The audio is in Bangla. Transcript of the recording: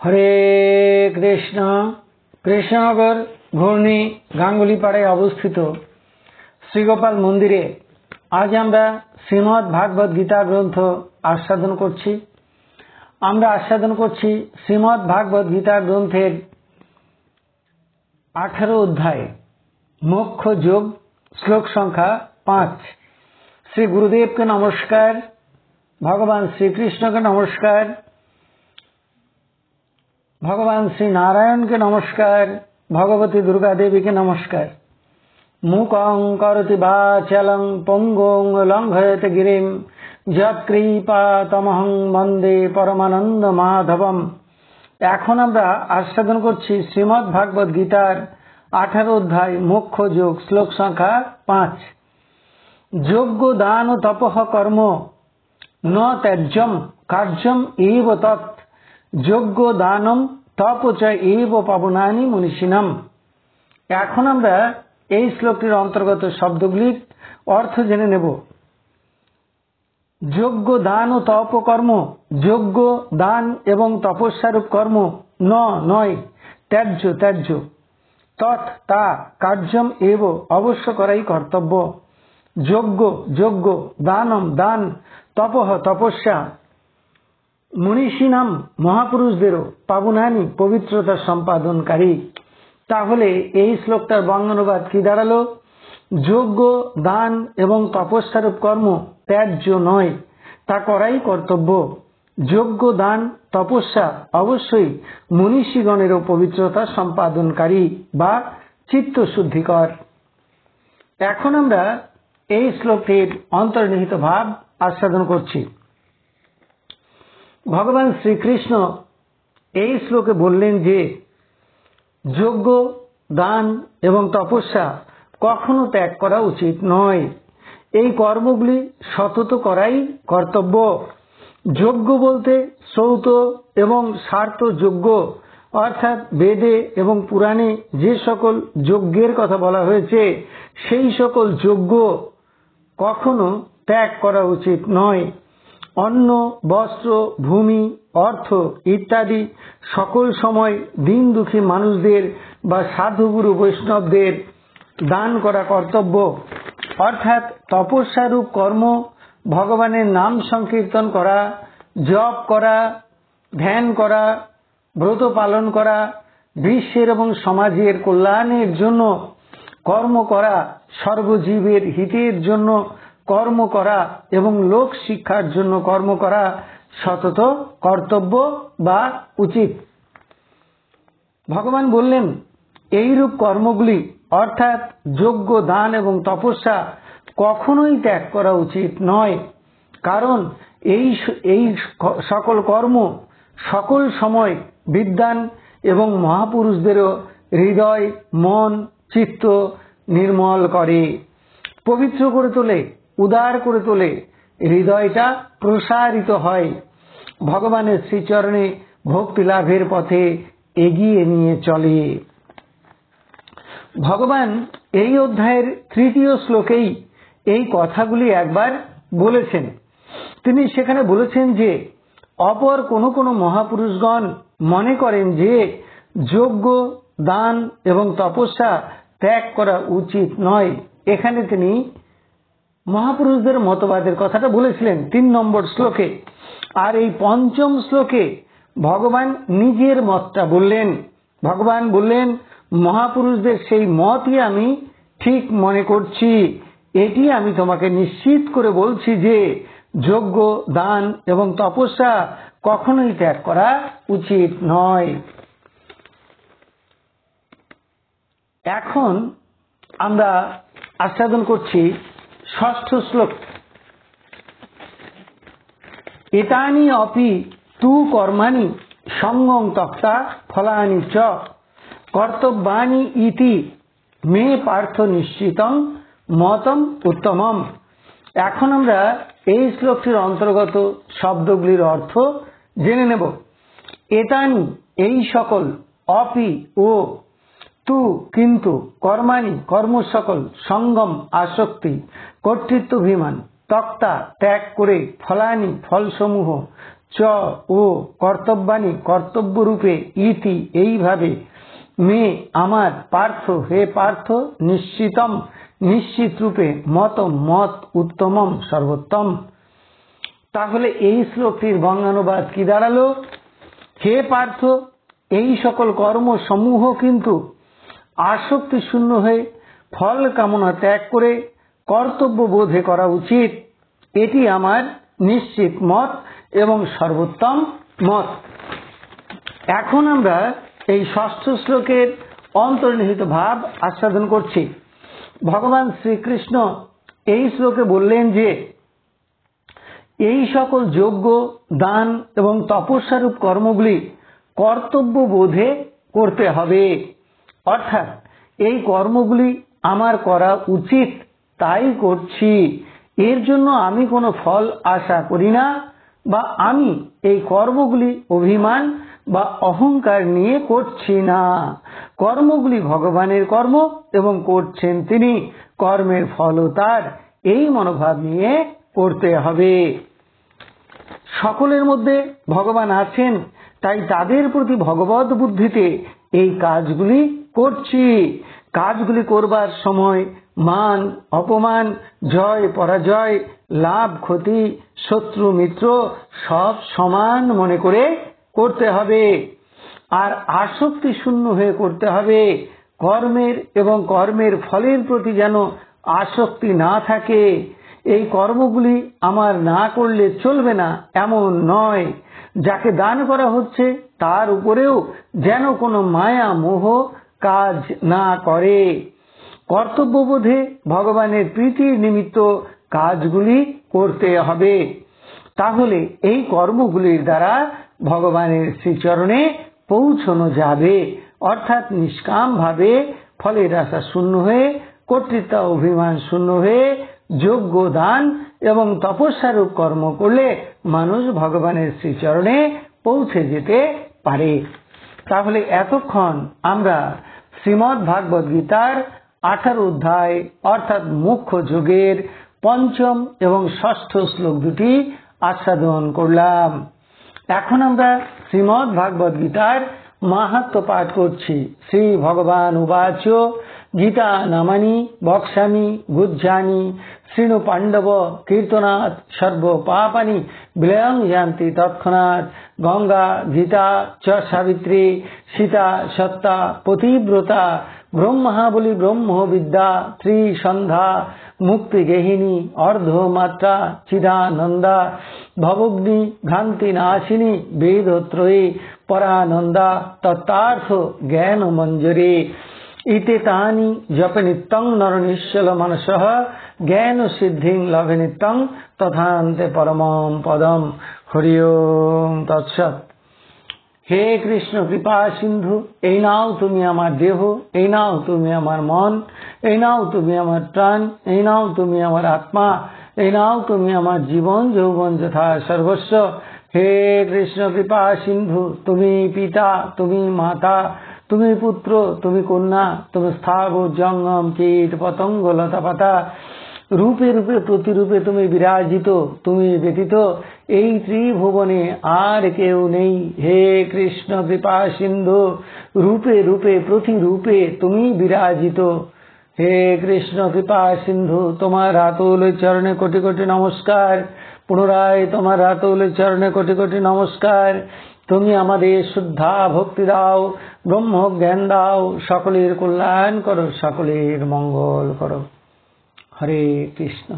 হরে কৃষ্ণ। কৃষ্ণনগর ঘূর্ণি গাঙ্গুলিপাড়ায় অবস্থিত শ্রীগোপাল মন্দিরে আজ আমরা শ্রীমদ্ ভাগবত গীতা গ্রন্থ আস্বাদন করছি। আমরা আস্বাদন করছি শ্রীমদ্ ভাগবত গীতা গ্রন্থের 18 অধ্যায় মোক্ষ যোগ, শ্লোক সংখ্যা 5। শ্রী গুরুদেবকে নমস্কার, ভগবান শ্রীকৃষ্ণকে নমস্কার, ভগবান শ্রী নারায়ণকে নমস্কার, ভগবতী দুর্গা দেবীকে নমস্কার। মুকং করতি বাচালং পঙ্গং লঙ্ঘয়তে গিরিম যৎকৃপাতমহং বন্দে পরমানন্দ মাধবম। এখন আমরা আস্বাদন করছি শ্রীমদ্ ভাগবত গীতার 18 অধ্যায় মোক্ষ যোগ, শ্লোক সংখ্যা 5। যজ্ঞ দান ও তপঃ কর্ম ন ত্যাজ্যম কার্যম এব তৎ যজ্ঞ দানম তপ চ এব পাবনানি মনীষিণাম। এখন আমরা এই শ্লোকটির অন্তর্গত শব্দগুলির অর্থ জেনে নেব। যজ্ঞ দান ও তপ কর্ম, যজ্ঞ দান এবং তপস্যারূপ কর্ম নয়, ত্যাজ্য ত্যাজ্য, তৎ তা, কার্যম এব অবশ্য করাই কর্তব্য, যজ্ঞ যজ্ঞ, দানম দান, তপঃ তপস্যা, মনীষিণাম মহাপুরুষদেরও, পাবনানি পবিত্রতা সম্পাদনকারী। তাহলে এই শ্লোকটার বঙ্গানুবাদ কি দাঁড়ালো? যজ্ঞ দান এবং তপস্যারূপ কর্ম ত্যায্য নয়, তা করাই কর্তব্য। যজ্ঞ দান তপস্যা অবশ্যই মনীষীগণেরও পবিত্রতা সম্পাদনকারী বা চিত্তশুদ্ধিকর। এখন আমরা এই শ্লোকটির অন্তর্নিহিত ভাব আস্বাদন করছি। ভগবান শ্রীকৃষ্ণ এই শ্লোকে বললেন যে যজ্ঞ দান এবং তপস্যা কখনো ত্যাগ করা উচিত নয়, এই কর্মগুলি সতত করাই কর্তব্য। যজ্ঞ বলতে শ্রৌত এবং স্বার্থ যজ্ঞ, অর্থাৎ বেদে এবং পুরাণে যে সকল যজ্ঞের কথা বলা হয়েছে সেই সকল যজ্ঞ কখনো ত্যাগ করা উচিত নয়। অন্ন, বস্ত্র, ভূমি, অর্থ ইত্যাদি সকল সময় দিন দুঃখী মানুষদের বা সাধুগুরু বৈষ্ণবদের দান করা কর্তব্য। অর্থাৎ তপস্যারূপ কর্ম, ভগবানের নাম সংকীর্তন করা, জপ করা, ধ্যান করা, ব্রত পালন করা, বিশ্বের এবং সমাজের কল্যাণের জন্য কর্ম করা, সর্বজীবের হিতের জন্য কর্ম করা এবং লোক শিক্ষার জন্য কর্ম করা সতত কর্তব্য বা উচিত। ভগবান বললেন এইরূপ কর্মগুলি অর্থাৎ যজ্ঞ দান এবং তপস্যা কখনোই ত্যাগ করা উচিত নয়, কারণ এই সকল কর্ম সকল সময় বিদ্বান এবং মহাপুরুষদেরও হৃদয়, মন, চিত্ত নির্মল করে, পবিত্র করে তোলে, উদার করে তোলে, হৃদয়টা প্রসারিত হয়, ভগবানের শ্রীচরণে ভক্তি লাভের পথে এগিয়ে নিয়ে চলে। ভগবান এই অধ্যায়ের 3য় শ্লোকেই এই কথাগুলি একবার বলেছেন। তিনি সেখানে বলেছেন যে অপর কোনো মহাপুরুষগণ মনে করেন যে যজ্ঞ দান এবং তপস্যা ত্যাগ করা উচিত নয়। এখানে তিনি মহাপুরুষদের মতবাদের কথাটা বলেছিলেন 3 নম্বর শ্লোকে। আর এই 5ম শ্লোকে ভগবান নিজের মতটা বললেন। ভগবান বললেন মহাপুরুষদের সেই মতই আমি ঠিক মনে করছি, এটি আমি তোমাকে নিশ্চিত করে বলছি যে যজ্ঞ দান এবং তপস্যা কখনোই ত্যাগ করা উচিত নয়। এখন আমরা আস্বাদন করছি 6ষ্ঠ শ্লোক। এতানি অপি তু কর্মাণি সঙ্গং ত্যক্তা ফলানি চ কর্তব্যানি ইতি মে পার্থ নিশ্চিতং মতম উত্তমম। এখন আমরা এই শ্লোকটির অন্তর্গত শব্দগুলির অর্থ জেনে নেব। এতানি এই সকল, অপি ও, তু কিন্তু, কর্মাণি কর্ম সকল, সঙ্গম আসক্তি, কর্তৃত্বাভিমান, ত্যক্তা ত্যাগ করে, ফলানি ফলসমূহ, চ ও কর্তব্যানি কর্তব্যরূপে ইতি এইভাবে মে আমার পার্থ হে পার্থ নিশ্চিতম নিশ্চিত রূপে মত মত উত্তমম সর্বোত্তম। তাহলে এই শ্লোকটির বঙ্গানুবাদ কি দাঁড়ালো? হে পার্থ, এই সকল কর্ম সমূহ কিন্তু আসক্তি শূন্য হয়ে ফল কামনা ত্যাগ করে কর্তব্য বোধে করা উচিত। এটি আমার নিশ্চিত মত এবং সর্বোত্তম মত। এখন আমরা এই ষষ্ঠ শ্লোকের অন্তর্নিহিত ভাব আস্বাদন করছি। ভগবান শ্রীকৃষ্ণ এই শ্লোকে বললেন যে এই সকল যজ্ঞ, দান এবং তপস্যারূপ কর্মগুলি কর্তব্য বোধে করতে হবে। অর্থাৎ এই কর্মগুলি আমার করা উচিত, তাই করছি। এর জন্য আমি কোনো ফল আশা করি না, বা আমি এই কর্মগুলি অভিমান বা অহংকার নিয়ে করছি না। কর্মগুলি ভগবানের কর্ম এবং করছেন তিনি, কর্মের ফলও তার, এই মনোভাব নিয়ে করতে হবে। সকলের মধ্যে ভগবান আছেন, তাই তাদের প্রতি ভগবত বুদ্ধিতে এই কাজগুলি করছি। কাজগুলি করবার সময় মান অপমান, জয় পরাজয়, লাভ ক্ষতি, শত্রু মিত্র সব সমান মনে করে করতে হবে। আর আসক্তি শূন্য হয়ে করতে হবে। কর্মের এবং কর্মের ফলের প্রতি যেন আসক্তি না থাকে। এই কর্মগুলি আমার না করলে চলবে না এমন নয়। যাকে দান করা হচ্ছে তার উপরেও যেন কোনো মায়া মোহ কাজ না করে। কর্তব্যবোধে ভগবানের প্রীতির নিমিত্ত কাজগুলি করতে হবে। তাহলে এই কর্মগুলির দ্বারা ভগবানের শ্রীচরণে পৌঁছানো যাবে। অর্থাৎ নিষ্কাম ভাবে ফলের আশা শূন্য হয়ে, কর্তৃত্ব অভিমান শূন্য হয়ে যজ্ঞ, দান এবং তপস্যারূপ কর্ম করলে মানুষ ভগবানের শ্রীচরণে পৌঁছে যেতে পারে। তাহলে এতক্ষণ আমরা শ্রীমদ্ ভাগবত গীতার 18 অধ্যায় অর্থাৎ মুখ্য যোগের পঞ্চম এবং ষষ্ঠ শ্লোক দুটি আস্বাদন করলাম। এখন আমরা শ্রীমদ্ ভাগবত গীতার মাহাত্ম্য পাঠ করছি। শ্রী ভগবান উবাচ গীতা নামানি বক্ষ্যামি গুহ্যানি শৃণু পাণ্ডব কীর্তনাৎ সর্ব পাপানি বিলয়ং যান্তি তৎক্ষণাৎ গঙ্গা গীতা চ সাবিত্রী সীতা সত্তা পতিব্রতা ব্রহ্মা বলি ব্রহ্ম বিদ্যা ত্রিসন্ধ্যা মুক্তি গেহিনী অর্ধমাত্রা চিদানন্দা ভবগ্নি ভ্রান্তি নাশিনী বেদত্রয়ী পরানন্দা তত্তার্থ জ্ঞান মঞ্জরি ইতে তানি জপে নিত্যং নর নিশ্চল মনসঃ জ্ঞান সিদ্ধিং লভে নিত্যং তথান্তে পরমম পদম। হরি ওম তৎসৎ। হে কৃষ্ণ কৃপা সিন্ধু, এই নাও তুমি আমার দেহ, এই নাও তুমি আমার মন, এই নাও তুমি আমার প্রাণ, এই নাও তুমি আমার আত্মা, এই নাও তুমি আমার জীবন যৌবন যথা সর্বস্ব। হে কৃষ্ণ কৃপা সিন্ধু, তুমি পিতা, তুমি মাতা, তুমি পুত্র, তুমি কন্যা, তুমি স্থাবর জঙ্গম কীট পতঙ্গ লতা পাতা, রূপে রূপে প্রতিরূপে তুমি বিরাজিত। তুমি ব্যতীত এই ত্রিভুবনে আর কেউ নেই। হে কৃষ্ণ কৃপা সিন্ধু, রূপে রূপে প্রতিরূপে তুমি বিরাজিত। হে কৃষ্ণ কৃপা সিন্ধু, তোমার আতুল চরণে কোটি কোটি নমস্কার। পুনরায় তোমার আতুল চরণে কোটি কোটি নমস্কার। তুমি আমাদের শুদ্ধা ভক্তি দাও, ব্রহ্ম জ্ঞান দাও, সকলের কল্যাণ করো, সকলের মঙ্গল করো। হরে কৃষ্ণ।